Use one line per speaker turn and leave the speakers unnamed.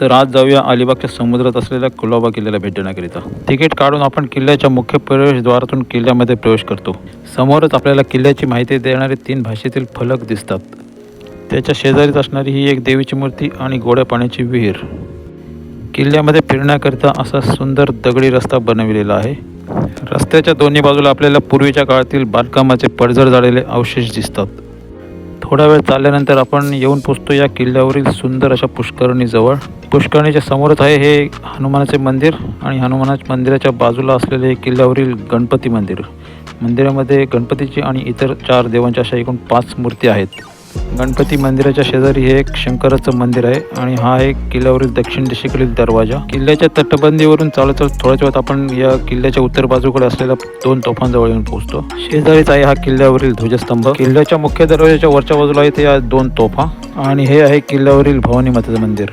तर आज जाऊया अलिबागच्या समुद्रात असलेल्या कुलाबा किल्ल्याला भेट देण्याकरिता। तिकीट काढून आपण किल्ल्याच्या मुख्य प्रवेशद्वारातून किल्ल्यामध्ये प्रवेश करतो। समोरच आपल्याला किल्ल्याची माहिती देणारे 3 भाषेतील फलक दिसतात। त्याच्या शेजारीच असणारी ही एक देवीची मूर्ती आणि गोड्या पाण्याची विहीर। किल्ल्यामध्ये फिरण्याकरिता असा सुंदर दगडी रस्ता बनविलेला आहे। रस्त्याच्या दोन्ही बाजूला आपल्याला पूर्वीच्या काळातील बांधकामाचे पडझड झालेले अवशेष दिसतात। थोडा वेळ चालल्यानंतर आपण येऊन पोचतो या किल्ल्यावरील सुंदर अशा पुष्करणीजवळ। पुष्करणीच्या समोरच आहे हे हनुमानाचे मंदिर आणि हनुमानाच्या मंदिराच्या बाजूला असलेले किल्ल्यावरील गणपती मंदिर। मंदिरामध्ये गणपतीची आणि इतर 4 देवांच्या अशा एकूण 5 मूर्ती आहेत। गणपती मंदिराच्या शेजारी हे एक शंकराचं मंदिर आहे आणि हा आहे किल्ल्यावरील दक्षिण दिशेकडील दरवाजा। किल्ल्याच्या तटबंदीवरून चालत थोड्याच वेळात आपण या किल्ल्याच्या उत्तर बाजूकडे असलेल्या 2 तोफांजवळ येऊन पोहोचतो। शेजारीच आहे हा किल्ल्यावरील ध्वजस्तंभ। किल्ल्याच्या मुख्य दरवाजाच्या वरच्या बाजूला आहे या 2 तोफा आणि हे आहे किल्ल्यावरील भवानी मातेचं मंदिर।